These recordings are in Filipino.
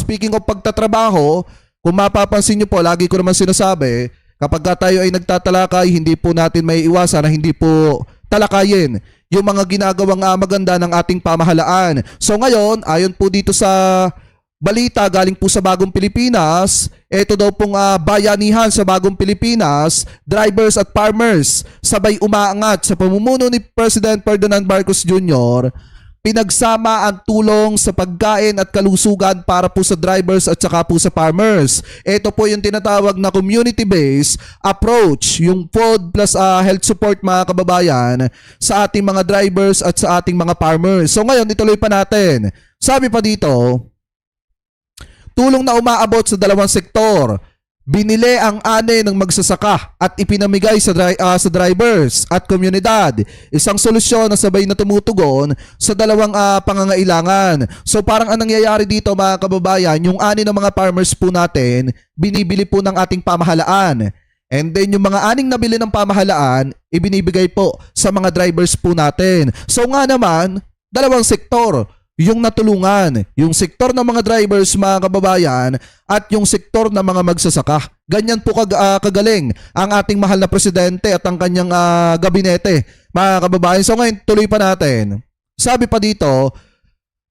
speaking of pagtatrabaho, kung mapapansin nyo po, lagi ko naman sinasabi, kapag tayo ay nagtatalakay, hindi po natin may iwasan na hindi po talakayin yung mga ginagawang maganda ng ating pamahalaan. So ngayon, ayon po dito sa balita galing po sa Bagong Pilipinas, ito daw pong bayanihan sa Bagong Pilipinas, drivers at farmers sabay umaangat sa pamumuno ni President Ferdinand Marcos Jr., pinagsama ang tulong sa pagkain at kalusugan para po sa drivers at saka po sa farmers. Ito po yung tinatawag na community-based approach, yung food plus health support mga kababayan sa ating mga drivers at sa ating mga farmers. So ngayon, ituloy pa natin. Sabi pa dito, tulong na umaabot sa dalawang sektor. Binili ang ani ng magsasaka at ipinamigay sa drivers at komunidad. Isang solusyon na sabay na tumutugon sa dalawang pangangailangan. So parang ang nangyayari dito mga kababayan, yung ani ng mga farmers po natin, binibili po ng ating pamahalaan. And then yung mga aning nabili ng pamahalaan, ibinibigay po sa mga drivers po natin. So nga naman, dalawang sektor yung natulungan, yung sektor ng mga drivers mga kababayan at yung sektor ng mga magsasaka. Ganyan po kagaling ang ating mahal na presidente at ang kanyang gabinete mga kababayan. So ngayon tuloy pa natin. Sabi pa dito,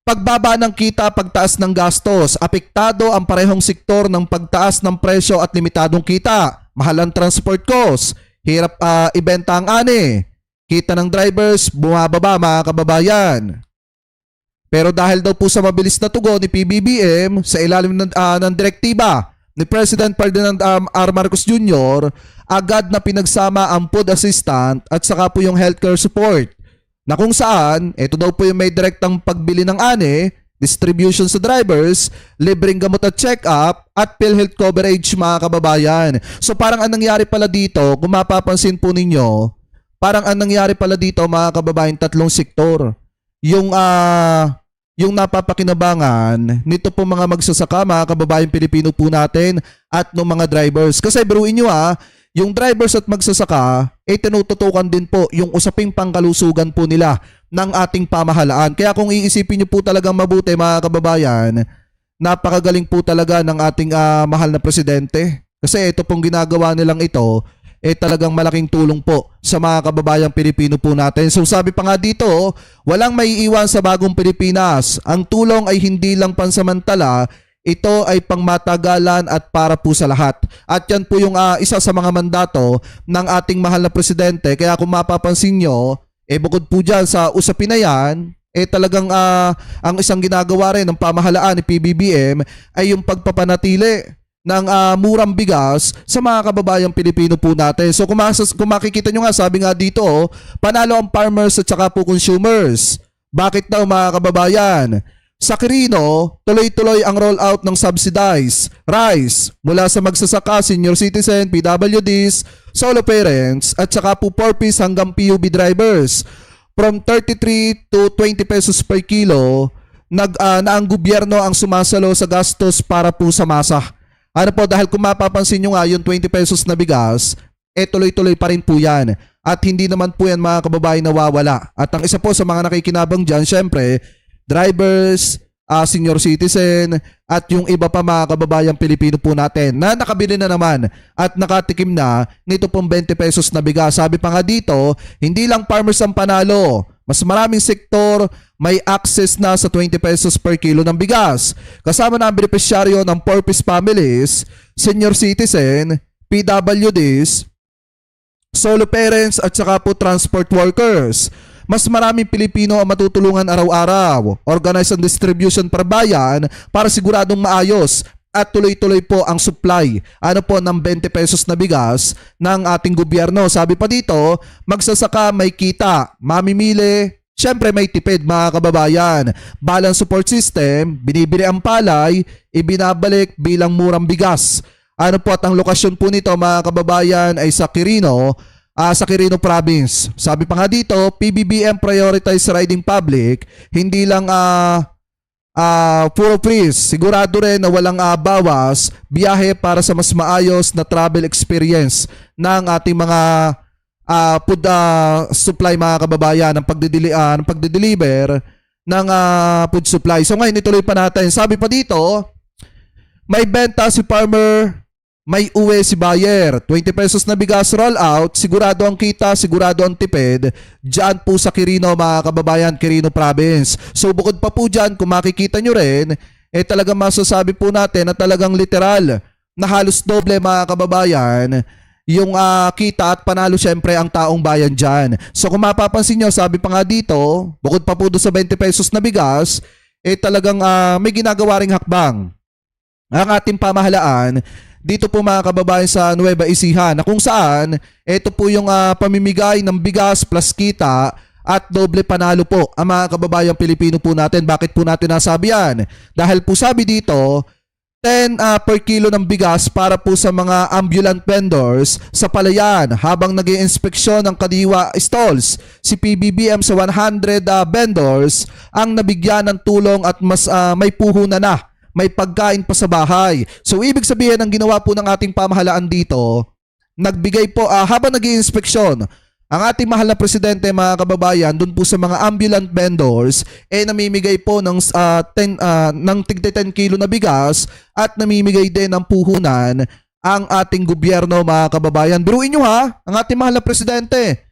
pagbaba ng kita, pagtaas ng gastos, apektado ang parehong sektor ng pagtaas ng presyo at limitadong kita. Mahal ang transport cost, hirap ibenta ang ani, kita ng drivers bumababa mga kababayan. Pero dahil daw po sa mabilis na tugon ni PBBM sa ilalim ng direktiba ni President Ferdinand R. Marcos Jr., agad na pinagsama ang food assistant at saka po yung healthcare support na kung saan, ito daw po yung may direktang pagbili ng ani, distribution sa drivers, libreng gamot at check-up at PhilHealth coverage mga kababayan. So parang ang nangyari pala dito, kung mapapansin po ninyo, parang ang nangyari pala dito mga kababayan, tatlong sektor. Yung napapakinabangan nito po mga magsasaka, mga kababayan Pilipino po natin at ng mga drivers. Kasi biruin nyo yung drivers at magsasaka, tinututukan din po yung usaping pangkalusugan po nila ng ating pamahalaan. Kaya kung iisipin nyo po talagang mabuti mga kababayan, napakagaling po talaga ng ating mahal na presidente. Kasi ito pong ginagawa nilang ito, talagang malaking tulong po sa mga kababayang Pilipino po natin. So sabi pa nga dito, walang maiiwan sa Bagong Pilipinas. Ang tulong ay hindi lang pansamantala, ito ay pangmatagalan at para po sa lahat. At yan po yung isa sa mga mandato ng ating mahal na presidente. Kaya kung mapapansin nyo, bukod po dyan sa usapin na yan, talagang ang isang ginagawa rin ng pamahalaan ni PBBM ay yung pagpapanatili ng murang bigas sa mga kababayang Pilipino po natin. So kung makikita nyo nga, sabi nga dito, panalo ang farmers at saka po consumers. Bakit daw mga kababayan? Sa Quirino, tuloy-tuloy ang rollout ng subsidized rice mula sa magsasaka, senior citizen, PWDs, solo parents at saka po 4-piece hanggang PUB drivers. From 33 to 20 pesos per kilo na ang gobyerno ang sumasalo sa gastos para po sa masa. Ano po, dahil kung mapapansin nyo nga yung 20 pesos na bigas, tuloy-tuloy pa rin po yan. At hindi naman po yan mga kababayan nawawala. At ang isa po sa mga nakikinabang dyan, syempre, drivers, senior citizen, at yung iba pa mga kababayang Pilipino po natin na nakabili na naman at nakatikim na nito pong 20 pesos na bigas. Sabi pa nga dito, hindi lang farmers ang panalo. Mas maraming sektor may access na sa 20 pesos per kilo ng bigas. Kasama na ang benepisyaryo ng 4-piece families, senior citizen, PWDs, solo parents at saka po transport workers. Mas maraming Pilipino ang matutulungan araw-araw. Organize and distribution per bayan para siguradong maayos at tuloy-tuloy po ang supply ng 20 pesos na bigas ng ating gobyerno. Sabi pa dito, magsasaka may kita, mamimili, syempre may tipid mga kababayan. Balance support system, binibili ang palay, ibinabalik bilang murang bigas. At ang lokasyon po nito mga kababayan ay sa Quirino, sa Quirino Province. Sabi pa nga dito, PBBM prioritize riding public, hindi lang puro freeze. Sigurado rin na walang bawas biyahe para sa mas maayos na travel experience ng ating mga food supply mga kababayan, ng pagdideliver ng food supply. So ngayon ituloy pa natin. Sabi pa dito, May benta si farmer, may uwi si buyer. 20 pesos na bigas roll out, sigurado ang kita, sigurado ang tipid. Diyan po sa Quirino mga kababayan, Quirino Province. So bukod pa po dyan, kung makikita nyo rin, talagang masasabi po natin na talagang literal na halos doble mga kababayan yung kita at panalo syempre ang taong bayan dyan. So kung mapapansin nyo, sabi pa nga dito, bukod pa po doon sa 20 pesos na bigas, talagang may ginagawa ring hakbang ang ating pamahalaan dito po mga kababayan sa Nueva Ecija, na kung saan ito po yung pamimigay ng bigas plus kita at doble panalo po ang mga kababayang Pilipino po natin. Bakit po natin nasabi yan? Dahil po sabi dito, 10 per kilo ng bigas para po sa mga ambulant vendors sa palayan habang nag-iinspeksyon ng kadiwa stalls. Si PBBM sa 100 vendors ang nabigyan ng tulong at mas may puhunan na, may pagkain pa sa bahay. So ibig sabihin ang ginawa po ng ating pamahalaan dito, nagbigay po habang nag-iinspeksyon ang ating mahal na presidente mga kababayan dun po sa mga ambulant vendors, namimigay po ng tigde 10 kilo na bigas at namimigay din ng puhunan ang ating gobyerno mga kababayan. Biruin nyo ang ating mahal na presidente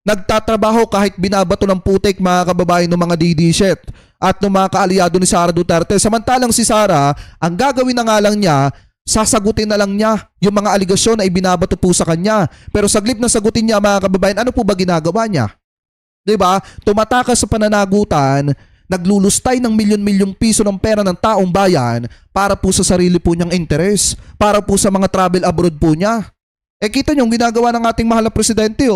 nagtatrabaho kahit binabato ng putik mga kababayan ng mga DD-shit at ng mga kaalyado ni Sara Duterte. Samantalang si Sara, ang gagawin na nga lang niya, sasagutin na lang niya yung mga aligasyon na ibinabato po sa kanya. Pero saglip na sagutin niya mga kababayan, ano po ba ginagawa niya? 'Di ba? Tumatakas sa pananagutan, naglulustay ng milyon-milyong piso ng pera ng taong bayan para po sa sarili po niyang interes, para po sa mga travel abroad po niya. Kita niyo yung ginagawa ng ating mahal na presidente,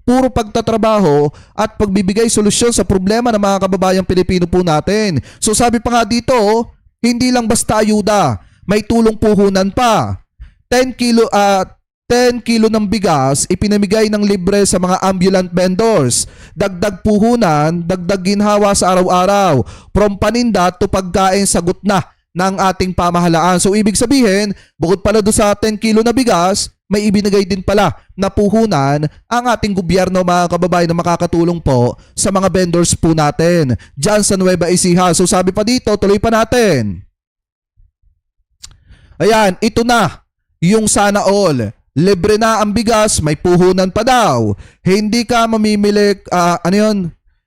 puro pagtatrabaho at pagbibigay solusyon sa problema ng mga kababayang Pilipino po natin. So sabi pa nga dito, hindi lang basta ayuda, may tulong puhunan pa. 10 kilo ng bigas ipinamigay ng libre sa mga ambulant vendors. Dagdag puhunan, dagdag ginhawa sa araw-araw. From paninda to pagkain, sagot na ng ating pamahalaan. So ibig sabihin, bukod pala doon sa 10 kilo na bigas, may ibinigay din pala na puhunan ang ating gobyerno mga kababayan na makakatulong po sa mga vendors po natin dyan sa Nueva Ecija. So sabi pa dito, tuloy pa natin. Ayan, ito na yung sana all. Libre na ang bigas, may puhunan pa daw. Hindi ka mamimili,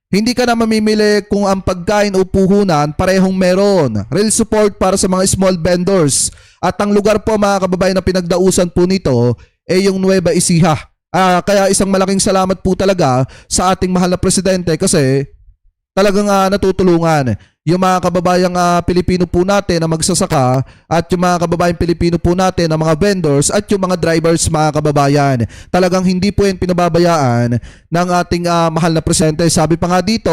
Hindi ka na mamimili kung ang pagkain o puhunan parehong meron. Real support para sa mga small vendors. At ang lugar po mga kababayan na pinagdausan po nito yung Nueva Ecija. Kaya isang malaking salamat po talaga sa ating mahal na presidente kasi talagang natutulungan yung mga kababayang Pilipino po natin na magsasaka at yung mga kababayang Pilipino po natin na mga vendors at yung mga drivers mga kababayan. Talagang hindi po yan pinababayaan ng ating mahal na presidente. Sabi pa nga dito,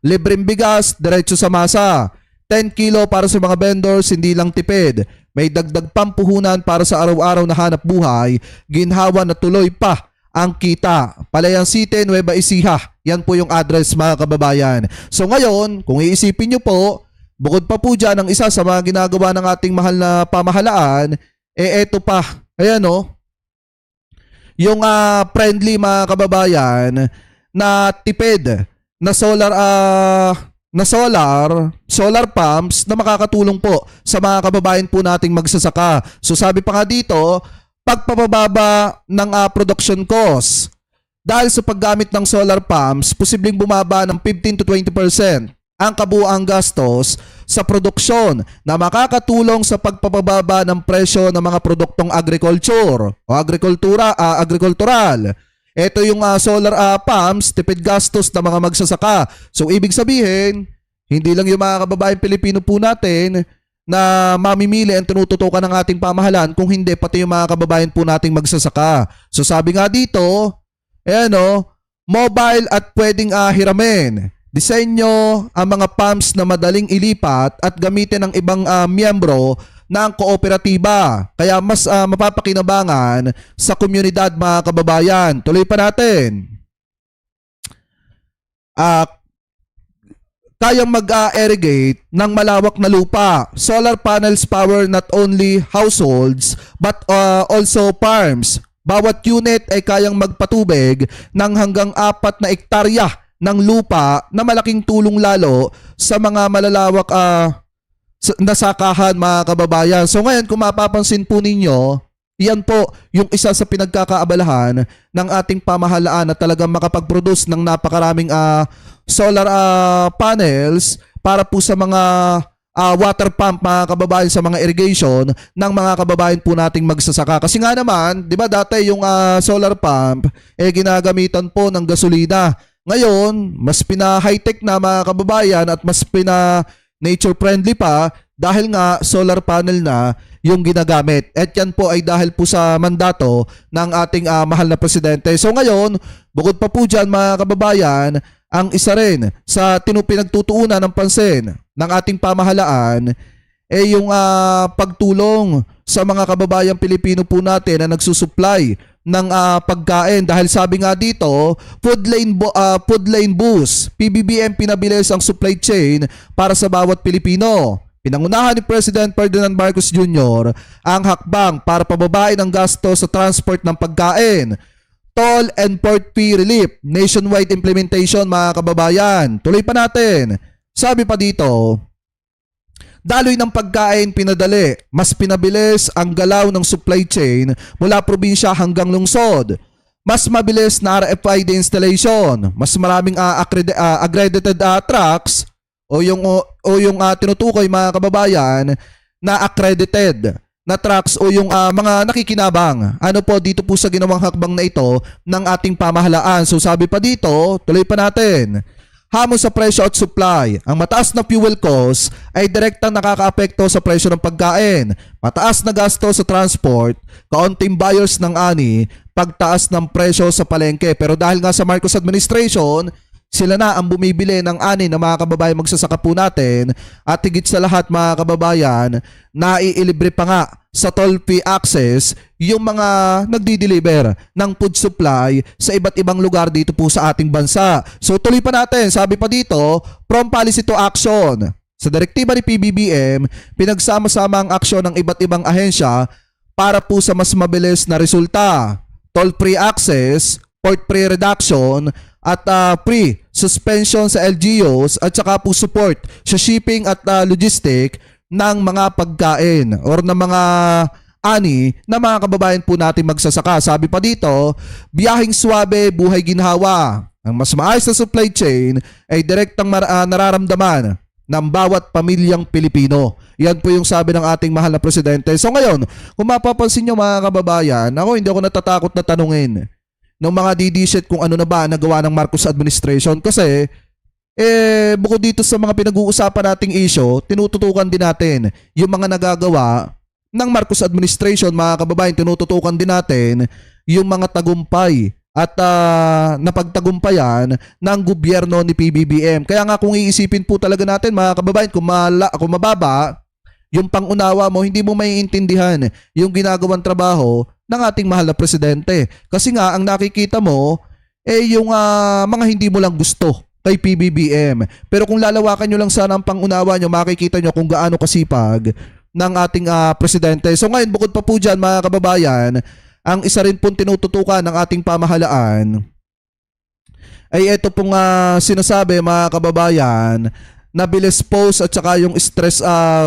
libreng bigas, diretso sa masa. 10 kilo para sa mga vendors, hindi lang tipid. May dagdag pampuhunan para sa araw-araw na hanap buhay. Ginhawa na tuloy pa ang kita. Palayan City, Nueva Ecija. Yan po yung address mga kababayan. So ngayon, kung iisipin nyo po, bukod pa po dyan ang isa sa mga ginagawa ng ating mahal na pamahalaan, eto pa. Ayan yung friendly mga kababayan na tipid na solar pumps na makakatulong po sa mga kababayan po nating magsasaka. So sabi pa nga dito, pagpapababa ng production cost. Dahil sa paggamit ng solar pumps, posibleng bumaba ng 15 to 20% ang kabuuang gastos sa produksyon na makakatulong sa pagpapababa ng presyo ng mga produktong agricultural. Ito yung solar pumps, tipid gastos ng mga magsasaka. So ibig sabihin, hindi lang yung mga kababayan Pilipino po natin na mamimili ang tinututukan ng ating pamahalaan, kung hindi pati yung mga kababayan po nating magsasaka. So sabi nga dito, mobile at pwedeng hiramin. Disenyo ang mga pumps na madaling ilipat at gamitin ng ibang miyembro ng kooperatiba. Kaya mas mapapakinabangan sa komunidad mga kababayan. Tuloy pa natin. Kayang mag-irrigate ng malawak na lupa. Solar panels power not only households but also farms. Bawat unit ay kayang magpatubig ng hanggang 4 na ektarya ng lupa na malaking tulong lalo sa mga malalawak nasakahan mga kababayan. So ngayon kung mapapansin po ninyo, iyan po yung isa sa pinagkakaabalahan ng ating pamahalaan na talagang makapag-produce ng napakaraming solar panels para po sa mga water pump mga kababayan sa mga irrigation ng mga kababayan po nating magsasaka. Kasi nga naman, di ba dati yung solar pump ginagamitan po ng gasolina. Ngayon, mas pina-high-tech na mga kababayan at mas pina-nature friendly pa dahil nga solar panel na yung ginagamit. At yan po ay dahil po sa mandato ng ating mahal na presidente. So ngayon, bukod pa po dyan mga kababayan, ang isa rin sa pinagtutuunan ng pansin ng ating pamahalaan yung pagtulong sa mga kababayang Pilipino po natin na nagsusupply ng pagkain. Dahil sabi nga dito, food lane boost, PBBM pinabilis ang supply chain para sa bawat Pilipino. Pinangunahan ni President Ferdinand Marcos Jr. ang hakbang para pababain ang gasto sa transport ng pagkain. Toll and port fee relief, nationwide implementation mga kababayan. Tuloy pa natin. Sabi pa dito, daloy ng pagkain pinadali, mas pinabilis ang galaw ng supply chain mula probinsya hanggang lungsod. Mas mabilis na RFID installation, mas maraming accredited trucks o yung tinutukoy mga kababayan na accredited na trucks o yung mga nakikinabang. Ano po dito po sa ginawang hakbang na ito ng ating pamahalaan. So sabi pa dito, tuloy pa natin. Hamon sa presyo at supply. Ang mataas na fuel cost ay direktang nakakaapekto sa presyo ng pagkain. Mataas na gasto sa transport, kaunting buyers ng ani, pagtaas ng presyo sa palengke. Pero dahil nga sa Marcos administration, sila na ang bumibili ng ani ng mga kababayan magsasaka po natin at higit sa lahat mga kababayan, naiilibre pa nga sa toll-free access yung mga nagdi-deliver ng food supply sa iba't ibang lugar dito po sa ating bansa. So tuloy pa natin, sabi pa dito, from policy to action. Sa direktiba ni PBBM, pinagsama-sama ang aksyon ng iba't ibang ahensya para po sa mas mabilis na resulta. Toll-free access, port fee reduction, at free suspension sa LGUs at saka po support sa shipping at logistic ng mga pagkain or ng mga ani na mga kababayan po natin magsasaka. Sabi pa dito, biyaheng swabe, buhay ginhawa. Ang mas maayos na supply chain ay direktang nararamdaman ng bawat pamilyang Pilipino. Yan po yung sabi ng ating mahal na presidente. So ngayon, kung mapapansin nyo mga kababayan, hindi ako natatakot na tanungin ng mga DDSet kung ano na ba nagawa ng Marcos administration kasi bukod dito sa mga pinag-uusapan nating issue, tinututukan din natin yung mga nagagawa ng Marcos administration mga kababayan, tinututukan din natin yung mga tagumpay at napagtagumpayan ng gobyerno ni PBBM. Kaya nga kung iisipin po talaga natin mga kababayan, kung mababa yung pangunawa mo, hindi mo maiintindihan yung ginagawang trabaho ng ating mahal na presidente. Kasi nga, ang nakikita mo, yung mga hindi mo lang gusto kay PBBM. Pero kung lalawakan nyo lang sana ang pangunawa nyo, makikita nyo kung gaano kasipag ng ating presidente. So ngayon, bukod pa po dyan, mga kababayan, ang isa rin pong tinututukan ng ating pamahalaan ay ito pong sinasabi, mga kababayan, na bilis post at saka yung stress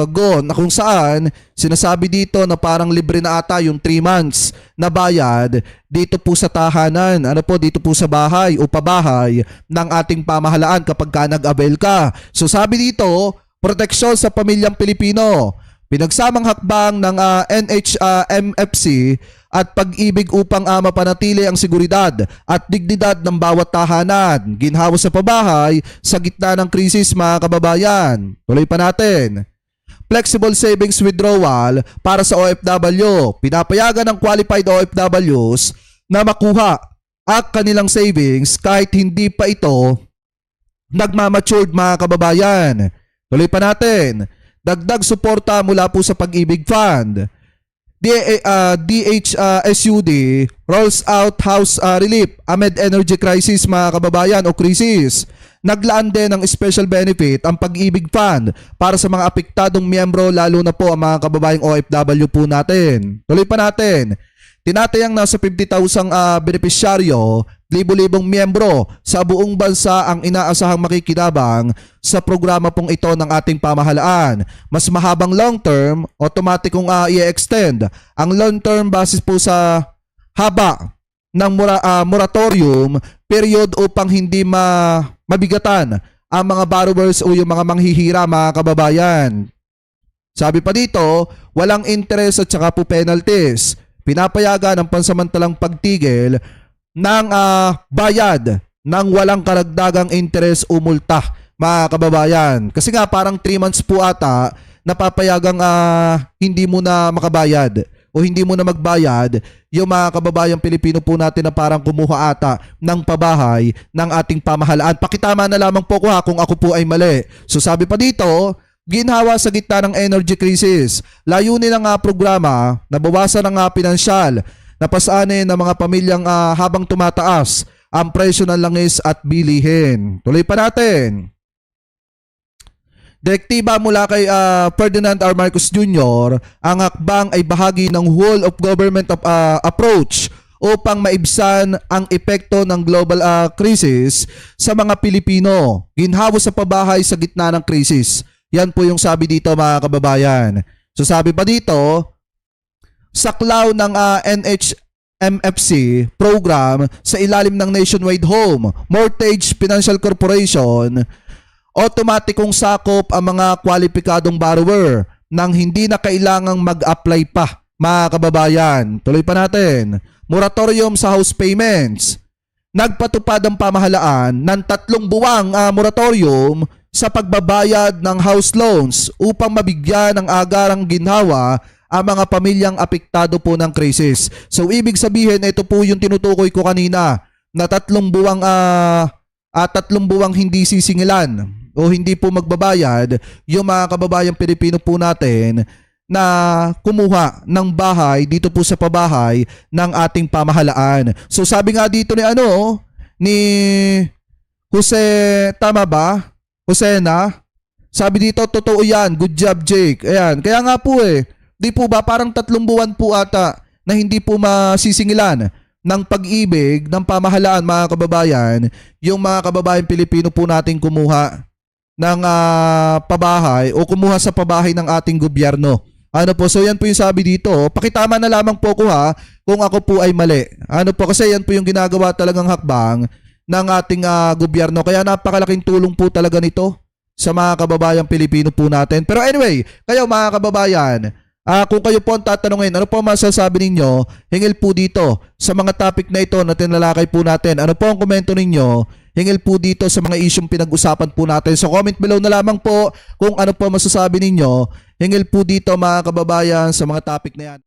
go na kung saan sinasabi dito na parang libre na ata yung 3 months na bayad dito po sa tahanan, dito po sa bahay o pabahay ng ating pamahalaan kapag ka nag-avail ka. So sabi dito, proteksyon sa pamilyang Pilipino, pinagsamang hakbang ng NHMFC at pag-ibig upang mapanatili ang seguridad at dignidad ng bawat tahanan. Ginhawa sa pabahay sa gitna ng krisis mga kababayan. Tuloy pa natin. Flexible savings withdrawal para sa OFW. Pinapayagan ng qualified OFWs na makuha ang kanilang savings kahit hindi pa ito nagmamatured mga kababayan. Tuloy pa natin. Dagdag suporta mula po sa Pag-ibig Fund. DHSUD rolls out house relief amid energy crisis mga kababayan o krisis. Naglaan din ng special benefit ang Pag-ibig Fund para sa mga apektadong miyembro lalo na po ang mga kababayang OFW po natin. Tuloy pa natin. Tinatayang nasa 50,000 benepisyaryo libo-libong miyembro sa buong bansa ang inaasahang makikinabang sa programa pong ito ng ating pamahalaan. Mas mahabang long term, automatikong i-extend. Ang long term basis po sa haba ng moratorium period upang hindi mabigatan ang mga borrowers o yung mga manghihira, mga kababayan. Sabi pa dito, walang interest at saka po penalties. Pinapayagan ang pansamantalang pagtigil ng bayad ng walang karagdagang interest o multa, mga kababayan. Kasi nga parang 3 months po ata napapayagang hindi mo na makabayad o hindi mo na magbayad yung mga kababayang Pilipino po natin na parang kumuha ata ng pabahay ng ating pamahalaan. Pakitama na lamang po ko kung ako po ay mali. So sabi pa dito, ginhawa sa gitna ng energy crisis. Layunin ng programa na bawasan ang pinansyal na pasanin ng mga pamilyang habang tumataas ang presyo ng langis at bilihin. Tuloy pa natin. Direktiba mula kay Ferdinand R. Marcos Jr., ang hakbang ay bahagi ng whole of government approach upang maibsan ang epekto ng global crisis sa mga Pilipino. Ginhawa sa pabahay sa gitna ng krisis. Yan po yung sabi dito, mga kababayan. So sabi pa dito, saklaw ng NHMFC program sa ilalim ng Nationwide Home Mortgage Financial Corporation, automatikong sakop ang mga kwalipikadong borrower nang hindi na kailangang mag-apply pa, mga kababayan. Tuloy pa natin. Moratorium sa house payments. Nagpatupad ang pamahalaan ng 3 buwang moratorium sa pagbabayad ng house loans upang mabigyan ng agarang ginhawa ang mga pamilyang apektado po ng krisis. So ibig sabihin, ito po yung tinutukoy ko kanina na 3 buwang hindi sisingilan o hindi po magbabayad yung mga kababayang Pilipino po natin na kumuha ng bahay dito po sa pabahay ng ating pamahalaan. So sabi nga dito ni Jose, tama ba? Jose na? Sabi dito, totoo yan. Good job, Jake. Ayan. Kaya nga po di po ba parang 3 buwan po ata na hindi po masisingilan ng pag-ibig ng pamahalaan, mga kababayan, yung mga kababayan Pilipino po nating kumuha ng pabahay o kumuha sa pabahay ng ating gobyerno. Ano po, so yan po yung sabi dito. Pakitama na lamang po ko kung ako po ay mali. Ano po, kasi yan po yung ginagawa talagang hakbang ng ating gobyerno. Kaya napakalaking tulong po talaga nito sa mga kababayang Pilipino po natin. Pero anyway, kayo mga kababayan, kung kayo po ang tatanungin, ano po masasabi ninyo, hingil po dito sa mga topic na ito na tinalakay po natin. Ano po ang komento ninyo, hingil po dito sa mga isyong pinag-usapan po natin. So comment below na lamang po kung ano po masasabi ninyo, hingil po dito mga kababayan sa mga topic na yan.